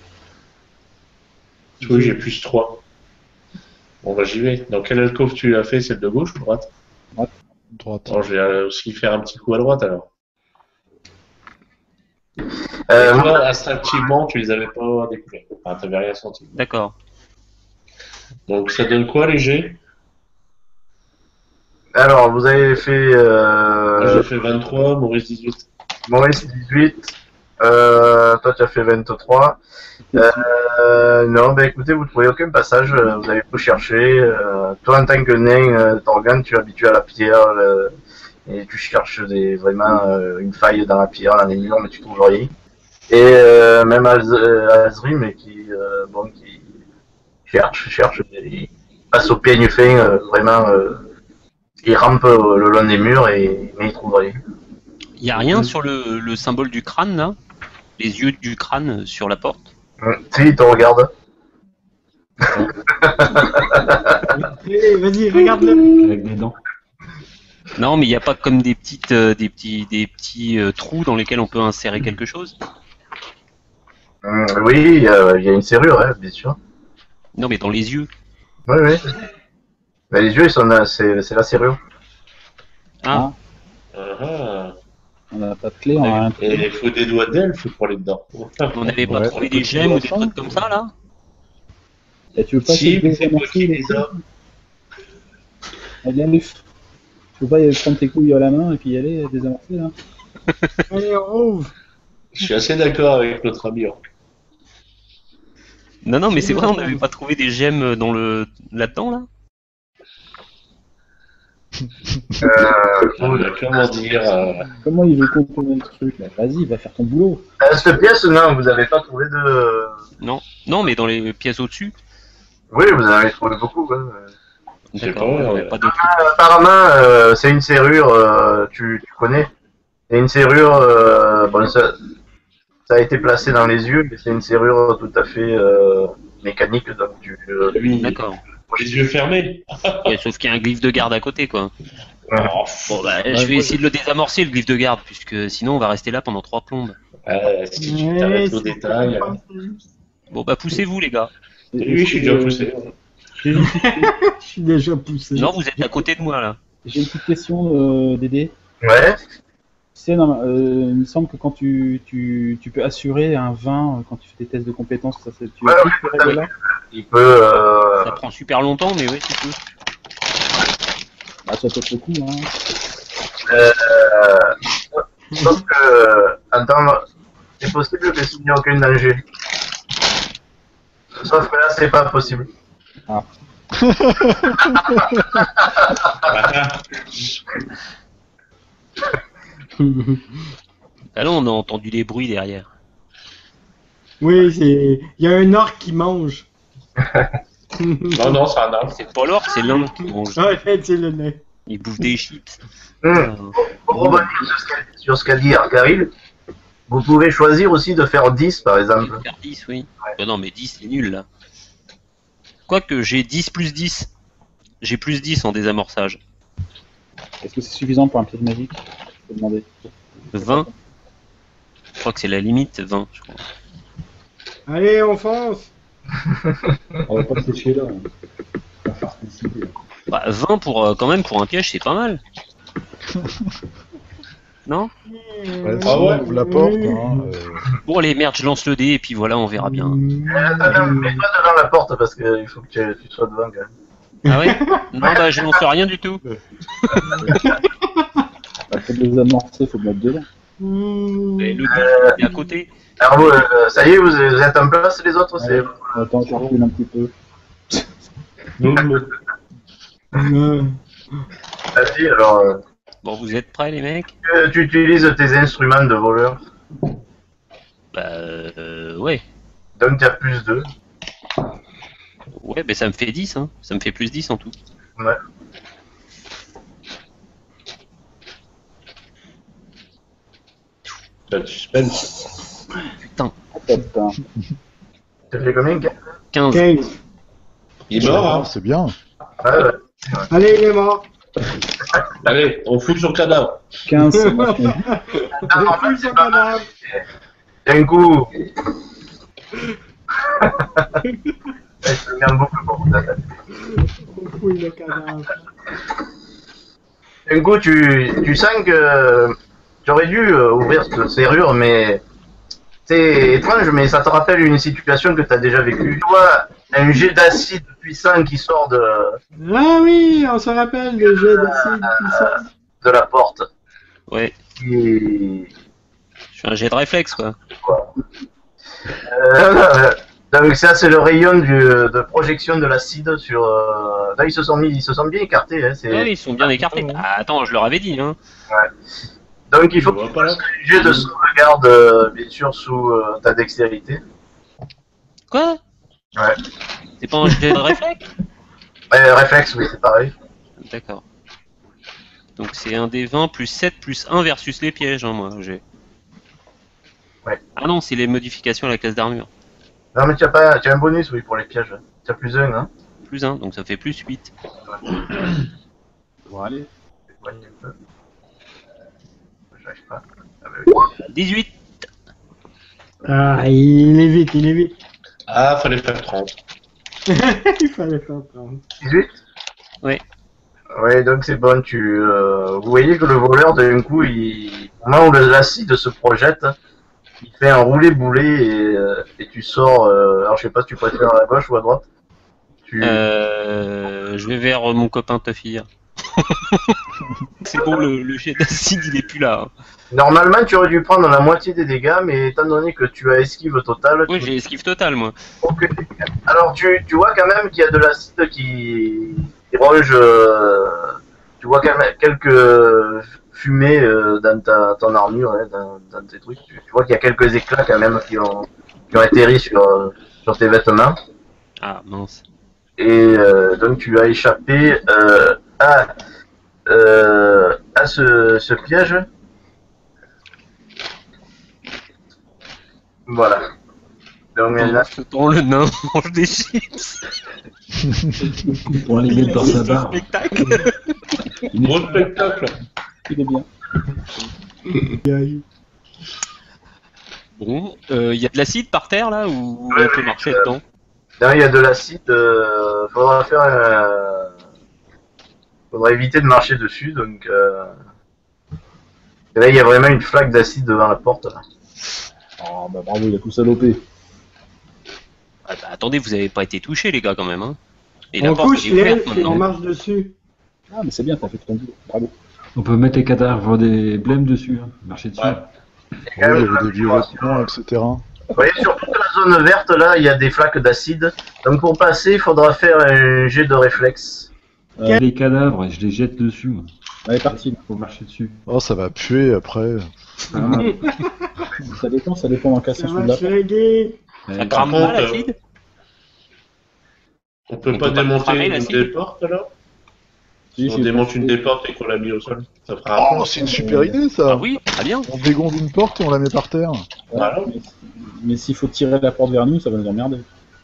Fouille, j'ai plus 3. Bon, bah, j'y vais. Dans quelle alcôve tu as fait? Celle de gauche ou droite? Droite. Bon, je vais aussi faire un petit coup à droite, alors. Euh, Et toi, instinctivement, tu les avais pas découverts. Enfin, t'avais rien senti. D'accord. Donc, ça donne quoi, les jets? alors, vous avez fait Moi, j'ai fait 23, Maurice 18. Maurice 18, toi tu as fait 23. Non, bah écoutez, vous ne trouvez aucun passage, vous avez tout cherché. Toi, en tant que nain, Torgan, tu es habitué à la pierre et tu cherches vraiment une faille dans la pierre, dans les murs, mais tu trouves rien. Et même Azri, mais qui cherche, il passe au peigne fin, vraiment, il rampe le long des murs, mais il trouve rien. Il n'y a rien sur le symbole du crâne, là? Les yeux du crâne sur la porte? Si, il te regarde. Allez, vas-y, regarde-le. Avec des dents. Non, mais il n'y a pas comme des petits trous dans lesquels on peut insérer quelque chose? Oui, il y a une serrure, hein, bien sûr. Non, mais dans les yeux. Oui, oui. Mais les yeux, c'est la serrure. Ah, Ah, On n'a pas de clé, on a rien. et il faut des doigts d'elfe pour aller dedans. on n'avait pas Ouais. trouvé des gemmes ou des trucs comme ça, là? Et tu veux pas Si, essayer de mais c'est moi désamorcer qui les les couilles? a. Allez, Aluf. Tu veux pas prendre tes couilles à la main et puis y aller désamorcer, là? Allez, on ouvre. Je suis assez d'accord avec notre ami. Non, non, mais c'est vrai, on n'avait pas trouvé des gemmes là-dedans, là? Comment dire Comment il veut contourner le truc, là? Vas-y, va faire ton boulot. Cette pièce, non, vous n'avez pas trouvé de. Non. Non, mais dans les pièces au-dessus. Oui, vous en avez trouvé beaucoup. Hein. Je sais D'accord, pas, on n'avait pas d'autres. Apparemment, c'est une serrure, tu connais. C'est une serrure, ça a été placé dans les yeux, mais c'est une serrure tout à fait mécanique. Donc lui, D'accord. Les yeux fermés. Ouais, sauf qu'il y a un glyphe de garde à côté, quoi. Oh, Bon, bah, je vais essayer de le désamorcer, le glyphe de garde, puisque sinon on va rester là pendant 3 plombes. si tu t'arrêtes au détail. Bon, bah, poussez-vous, les gars. Oui, je suis déjà poussé. Je suis déjà poussé. Non, vous êtes à côté de moi, là. J'ai une petite question, Dédé. Ouais. Tu sais, non, il me semble que quand tu peux assurer un 20 quand tu fais tes tests de compétences, ça, tu Ouais, appliques ces règles-là Il peut. Ça prend super longtemps, mais ouais, tu peux. Bah, ça peut être le coup, hein. Sauf que. Attends, c'est possible que s'il n'y a aucun danger. Sauf que là, c'est pas possible. Ah là, on a entendu des bruits derrière. Oui, c'est. Il y a un orc qui mange. Non, non, c'est un arbre. C'est pas l'orque, c'est l'homme qui mange. Ouais, c'est le nez. Il bouffe des chips. Pour rebondir sur ce qu'a dit Argaril, vous pouvez choisir aussi de faire 10 par exemple. Faire 10, oui. Non, mais 10, c'est nul, là. Quoique, j'ai 10 plus 10. J'ai plus 10 en désamorçage. Est-ce que c'est suffisant pour un pied de magique? Je peux demander. 20. Je crois que c'est la limite, 20, je crois. Allez, on fonce. On va pas se sécher là. On va faire participer. Bah, 20 pour, quand même, pour un piège, c'est pas mal. Non? Ouais, si Ah ouais. on ouvre la porte, hein, Bon, allez, merde, je lance le dé, et puis voilà, on verra bien. Attends, mets-toi devant la porte parce qu'il faut que tu sois devant quand même. Ah ouais? Non, bah, je lance rien du tout. Bah, pour les amorcer, faut le mettre dedans. Mais le but, il est à côté. Alors vous, ça y est, vous êtes en place les autres, c'est... Attends, je recule un petit peu. Vas-y, alors, Bon, vous êtes prêts, les mecs? tu utilises tes instruments de voleur, Bah, ouais. donc tu as plus 2. Ouais, bah, ça me fait 10, hein. Ça me fait plus 10 en tout. Ouais. Le suspense. Putain. Putain. Tu fais combien 15. 15. Il est mort, hein. c'est bien. Ouais, ouais. Allez, il est mort. Allez, on fout sur le cadavre. 15, c'est pas fini. Ah, en On fait, fout c'est son pas... cadavre. D'un coup... Je me gagne beaucoup pour vous. On fouille le cadavre. D'un coup, tu sens que tu aurais dû ouvrir cette serrure, mais c'est étrange, mais ça te rappelle une situation que tu as déjà vécue. Tu vois un jet d'acide puissant qui sort Ah oui, on se rappelle le jet d'acide puissant. de la porte. Ouais. Et... Je fais un jet de réflexe, quoi. Donc ça, c'est le rayon de projection de l'acide sur... Là, ils se sont bien écartés. Hein, c'est... Ouais, ils sont bien écartés. Ah, attends, je leur avais dit, hein. Donc il faut Je vois que pas là. un jet de sauvegarde, bien sûr, sous ta dextérité. Quoi? Ouais. C'est pas un jet de réflexe? Réflexe, oui, c'est pareil. D'accord. Donc c'est un des 20 plus 7 plus 1 versus les pièges, hein, moi, j'ai. Ouais. Ah non, c'est les modifications à la classe d'armure. Non, mais tu as un bonus, oui, pour les pièges. Tu as plus 1, hein. Plus 1, donc ça fait plus 8. Bon, allez. Éloigne un peu. J'arrive pas. Ah, bah oui. 18. Ah, il est vite, il est vite. Ah, fallait faire 30. Il fallait faire 30. 18. Ouais. Ouais, donc c'est bon, vous voyez que le voleur, d'un coup, au moment où l'acide se projette, il fait un roulé-boulé et tu sors, alors je sais pas si tu préfères à gauche ou à droite. Je vais vers mon copain Toffir. C'est bon, le jet d'acide, il est plus là. Hein. Normalement, tu aurais dû prendre la moitié des dégâts, mais étant donné que tu as esquive totale, Oui, j'ai esquive totale, moi. aucun dégât. Alors tu vois quand même qu'il y a de l'acide qui ronge, tu vois quand même quelques fumées dans ton armure, hein, dans tes trucs. Tu vois qu'il y a quelques éclats quand même qui ont atterri sur tes vêtements. Ah, mince. Et donc tu as échappé à ce piège. Voilà. Donc, Pendant ce temps, le nain mange des chips. Pour aller mettre dans sa barre. Spectacle. Gros spectacle. Il est bien. Bon, il y a de l'acide par terre là ou on peut marcher dedans? là, il y a de l'acide. Faudra faudra éviter de marcher dessus. Donc, et là, il y a vraiment une flaque d'acide devant la porte. Là. Oh, bah bravo, il a tout salopé. Ah bah, attendez, vous avez pas été touchés les gars quand même, hein. Et On la porte couche est ouverte l'elfe et on maintenant. marche dessus. Ah, mais c'est bien, t'as fait ton boulot. Bravo. On peut mettre les cadavres des blêmes dessus, hein. Marcher dessus. Ouais. Il y a Oui, quand même il y avait des vieux vêtements, etc. Vous voyez, sur toute la zone verte, là, il y a des flaques d'acide. Donc, pour passer, il faudra faire un jet de réflexe. Les cadavres, je les jette dessus, moi. Elle est partie. Faut marcher dessus. Oh, ça va puer après. Ah, Ça dépend dans quel Ça sens on va l'a. flinguer. Ça Par crame contre, pas l'acide? On peut On pas peut pas démonter cramer une l'acide. des portes là? Si on démonte une des portes et qu'on l'a mis au sol, ça fera un Oh, point. c'est une super idée ça. Ah oui, très bien. On dégonde une porte et on la met par terre. Voilà. Mais s'il faut tirer la porte vers nous, ça va nous emmerder.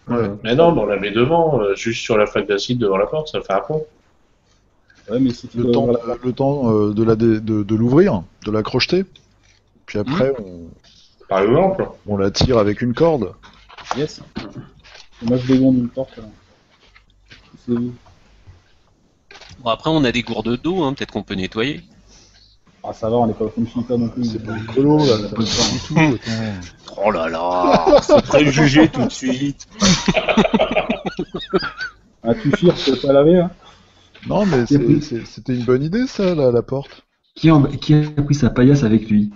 Mais non, mais on la met devant, juste sur la flaque d'acide devant la porte, ça fait un pont. Ouais, mais si tu Le dois temps, ouvrir la- de l'ouvrir, de la crocheter. Puis après, Par exemple. on la tire avec une corde. Yes. Et moi, je dégonde une porte. Là. C'est... Bon, après, on a des gourdes d'eau, hein. Peut-être qu'on peut nettoyer. Ah, ça va, on n'est pas comme Shinka non plus. C'est pas écolo là, ça passe pas du tout. Attends. Oh là là, c'est préjugé tout de suite. Un tuffir, tu peux pas laver, hein. Non, mais c'était une bonne idée ça, la porte. Qui a pris sa paillasse avec lui?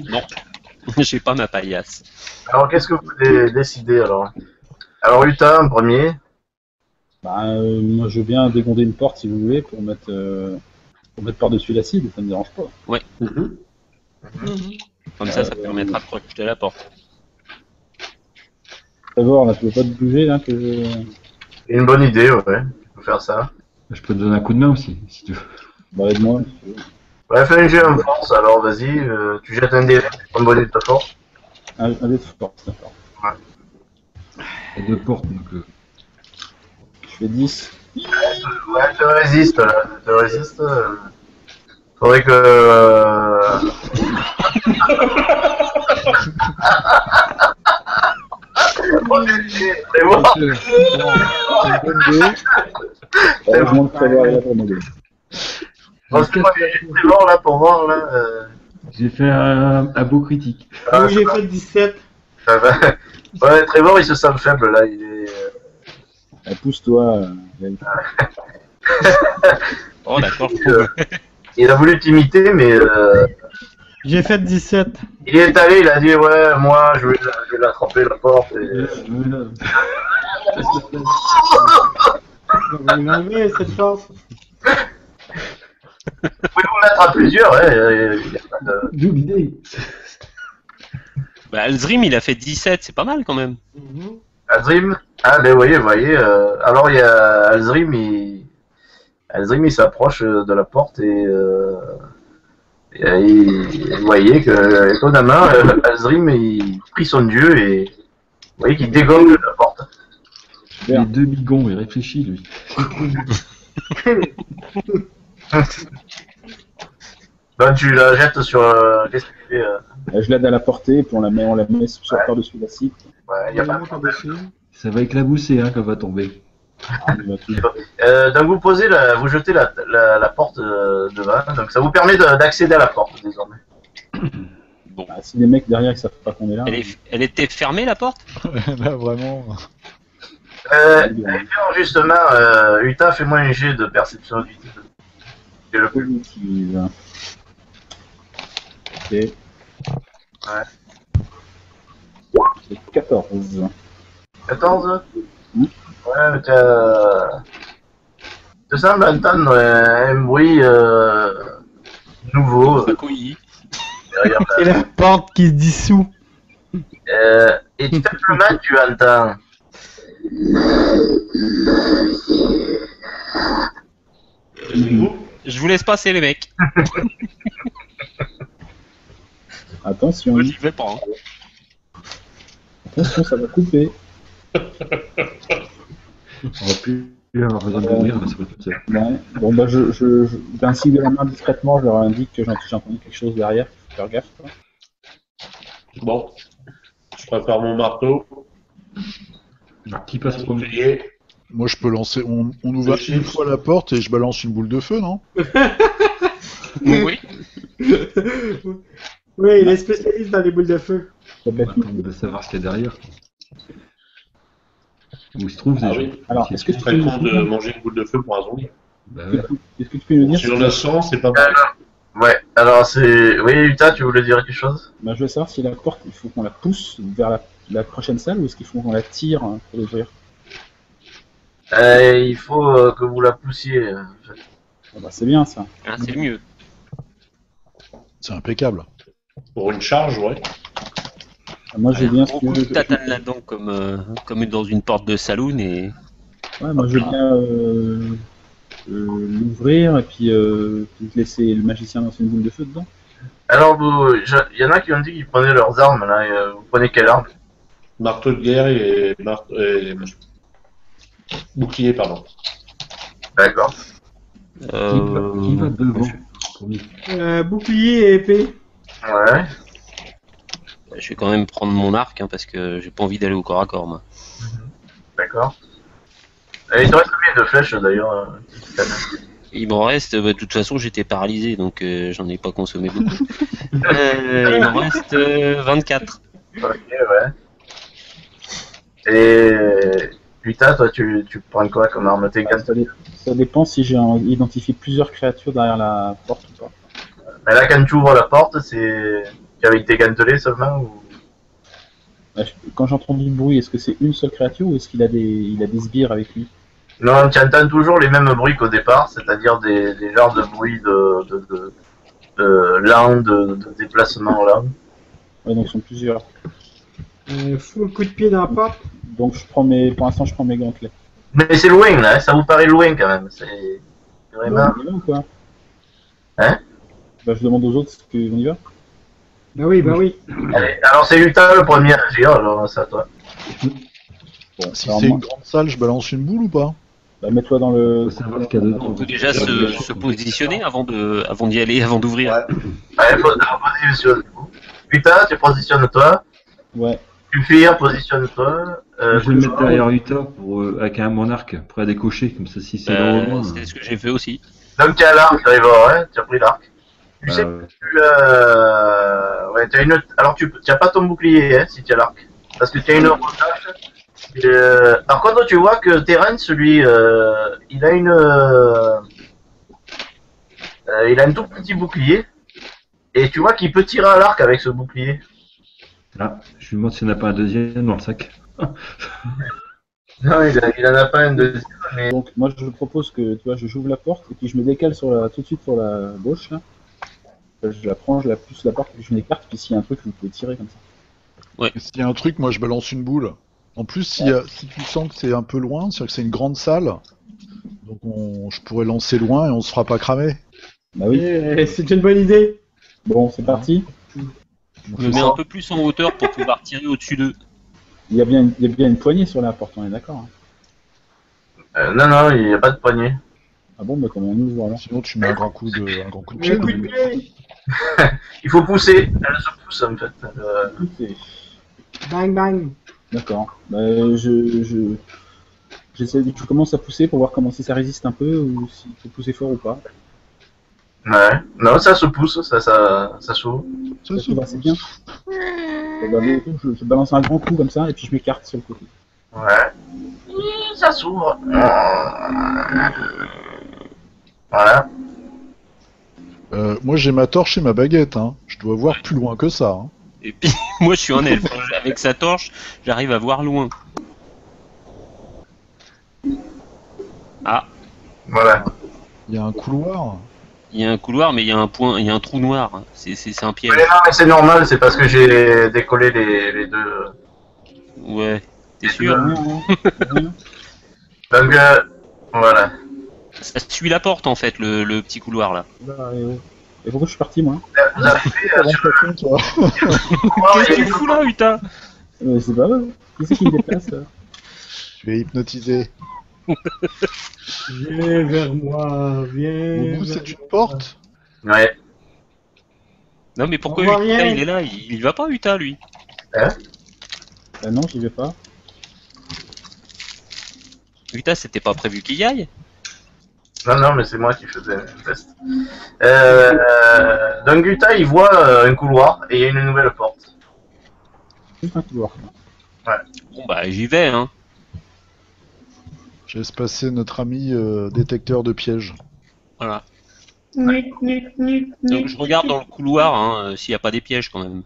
Non, j'ai pas ma paillasse. Alors, qu'est-ce que vous voulez décider alors? Alors, Utah en premier. Bah, moi, je veux bien dégonder une porte si vous voulez pour mettre par-dessus l'acide, ça me dérange pas. Comme ça permettra de projeter la porte. Trevor, là, tu veux pas te bouger là que Une bonne idée, ouais. Il faut faire ça. Je peux te donner un coup de main aussi, si tu veux. Bah, aide-moi. si tu veux. Ouais, fais un jet en force, alors vas-y, tu jettes un dé, un bonnet de ta force. Un dé de force, d'accord. Il y a deux portes, donc... Je fais 10. Ouais, tu résistes, là. Tu résistes. Faudrait que... C'est bon. Ok. C'est une bonne idée. Heureusement que Trevor est là pour m'aider. Bon, c'est moi, j'ai bon là pour voir, là. J'ai fait un beau critique. Moi, j'ai fait 17. Ça va. Ouais, Trevor, il se sent faible, là. Il est... Pousse-toi. Yann. Oh d'accord. il a voulu t'imiter, mais... J'ai fait 17. il est allé, il a dit, ouais, moi, je vais l'attraper, la porte, et... Vous l'enlevez cette force. Vous pouvez vous mettre à plusieurs, ouais. Y a pas de... D'où l'idée. Bah, Alzrim, il a fait 17, c'est pas mal quand même. Alzrim. Ah, ben vous voyez, alors il y a Alzrim, il s'approche de la porte et vous voyez que, étonnamment, Alzrim, il prie son dieu et vous voyez qu'il dégomme la porte. Il est demi-gon, il réfléchit, lui. Ben, tu la jettes sur... qu'est-ce que tu fais Je l'aide à la porter, puis on la met sur par-dessus l'acide. ouais, y a pas de problème. Ça va éclabousser, hein, quand va tomber. Ah, il va tout- Donc vous jetez la porte devant, donc ça vous permet d'accéder à la porte désormais. Bon. Ah, si les mecs derrière ils savent pas qu'on est là. Elle était fermée la porte? Là, vraiment. Justement, Utah, fais-moi un jet de perception auditive. C'est le plus. Cognitive. Ok. Ouais. C'est 14. 14. Mm. Ouais, mais tu sembles entendre un bruit nouveau Ça couillit. derrière C'est la porte qui se dissout. et tout simplement tu entends. Je vous laisse passer les mecs. Attention. Moi j'y vais pas. Hein. Attention, ça va couper. On va plus avoir besoin de mourir, là, ça va tout seul. Ouais. Bon, bah, d'un signe de la main discrètement, je leur indique que j'ai entendu quelque chose derrière. Faut faire gaffe, quoi. Bon, je prépare mon marteau. Alors, qui passe premier? Bouclier. Moi, je peux lancer. On ouvre Je une sais. fois la porte et je balance une boule de feu, non? Oui. Oui, il est spécialiste dans les boules de feu. Ça On peut va être une- attendre de savoir ce qu'il y a derrière. Où il se trouve Ah déjà. oui. Alors, Si- est-ce que C'est tu très peux con nous de dire, manger une boule de feu pour un zombie. Bah ouais. est-ce que tu peux nous dire Si on la sent, c'est pas mal. Ouais, alors c'est... Oui, Uta, tu voulais dire quelque chose? bah, je veux savoir si la porte, il faut qu'on la pousse vers la prochaine salle ou est-ce qu'il faut qu'on la tire pour l'ouvrir? Il faut que vous la poussiez. En fait. Ah bah, c'est bien ça. Ah, c'est mieux. C'est impeccable. Pour une charge, ouais. Ah, moi, j'ai bien ce Beaucoup de que tatane là-dedans, comme dans une porte de saloon et. ouais, moi, je veux bien l'ouvrir et puis laisser le magicien lancer une boule de feu dedans. Alors, il y en a qui ont dit qu'ils prenaient leurs armes, là. Et, vous prenez quelle arme? Marteau de guerre et bouclier, pardon. D'accord. Qui va devant premier? Bouclier et épée. Ouais. Je vais quand même prendre mon arc parce que j'ai pas envie d'aller au corps à corps, moi. D'accord. Et il te reste combien de flèches, d'ailleurs Il m'en reste, de toute façon j'étais paralysé donc j'en ai pas consommé beaucoup. Il m'en reste 24. Ok, ouais. Et... Putain, toi, tu prends quoi comme arme? Tes gants? Ça dépend si j'ai identifié plusieurs créatures derrière la porte ou pas. Mais là, quand tu ouvres la porte, c'est avec tes gantelets seulement ou... Quand j'entends du bruit, est-ce que c'est une seule créature ou est-ce qu'il a des sbires avec lui? Non, tu entends toujours les mêmes bruits qu'au départ, c'est-à-dire des genres de bruits de lents, de déplacement lents. Ouais, donc ils sont plusieurs. Full coup de pied dans la porte. Donc pour l'instant je prends mes gantelets. Mais c'est loin, là, hein, ça vous paraît loin quand même. C'est vraiment... On y va ou quoi? Hein? Bah je demande aux autres si on y va. Bah oui, bah oui. Allez, alors c'est Utah le premier à agir, alors c'est à toi. Bon, Si alors c'est moi, une grande salle, je balance une boule ou pas? bah, mets-toi dans le. Faut savoir ce qu'il y a dedans. On peut déjà se positionner avant d'y aller, avant d'ouvrir. Allez, faut positionner. Utah, tu positionnes-toi. Ouais. Cuffir, positionne-toi. Je vais me mettre derrière Utah avec mon arc, prêt à décocher, comme ça si c'est dans le loin. C'est ce que j'ai fait aussi. Donc tu as l'arc, ouais, tu as pris l'arc. Tu sais Ouais. que ouais, tu as une... Alors tu n'as pas ton bouclier hein, si tu as l'arc. Parce que tu as une rotache. Par contre, tu vois que Terence, lui, il a il a un tout petit bouclier. Et tu vois qu'il peut tirer à l'arc avec ce bouclier. Là, je lui demande s'il n'y en a pas un deuxième dans le sac. Non, il en a pas un deuxième. Mais... Donc moi je propose que tu vois, j'ouvre la porte et puis je me décale tout de suite sur la gauche là. Je la prends, je la pousse la porte, puis je m'écarte, puis s'il y a un truc, vous pouvez tirer comme ça. Et s'il y a un truc, moi je balance une boule. En plus, si tu sens que c'est un peu loin, c'est-à-dire que c'est une grande salle, donc je pourrais lancer loin et on se fera pas cramer. Bah oui. C'est une bonne idée. Bon, c'est parti. Je me mets un peu plus en hauteur pour pouvoir tirer au-dessus d'eux. Il y a bien une poignée sur la porte, on est d'accord. Hein. Non, il n'y a pas de poignée. Ah bon, bah comment on ouvre alors? Sinon, tu mets un grand coup de pied. Un coup de pied. Il faut pousser. Elle se pousse en fait. Bang bang. D'accord. Bah, j'essaie tu commences à pousser pour voir comment si ça résiste un peu ou s'il faut pousser fort ou pas. Ouais. Non, ça se pousse, ça s'ouvre. Ça, Ça va, c'est bien. Regardez, je balance un grand coup comme ça et puis je m'écarte sur le côté. Ouais. Ça s'ouvre. Voilà. moi j'ai ma torche et ma baguette, hein. Je dois voir plus loin que ça. Hein. Et puis moi je suis un elfe. Avec sa torche, j'arrive à voir loin. Ah, Voilà. Il y a un couloir. il y a un couloir, mais il y a un trou noir. C'est un piège. Mais non, mais c'est normal, c'est parce que j'ai décollé les deux. Ouais, t'es sûr? Rien. Donc, voilà. Ça suit la porte en fait, le petit couloir là. Et pourquoi je suis parti moi? Vous avez fait sur Toi. le couloir, Qu'est-ce que il y a tu fous là, Utah? C'est pas vrai. Qui c'est qui me déplace Tu es hypnotisé. Viens vers moi, viens. Moumou, vers c'est une moi. porte? Ouais. Non, mais pourquoi On voit Uta, rien. il est là? Il va pas, Uta, lui? Bah non, j'y vais pas. Uta, c'était pas prévu qu'il y aille? Non, non, mais c'est moi qui faisais le test. Donc Guta, il voit un couloir et il y a une nouvelle porte. Juste un couloir. Bon, bah, j'y vais, hein. Je laisse passer notre ami détecteur de pièges. Voilà. Nick, nick, nick, Donc, nick. je regarde dans le couloir, hein, s'il y a pas des pièges, quand même.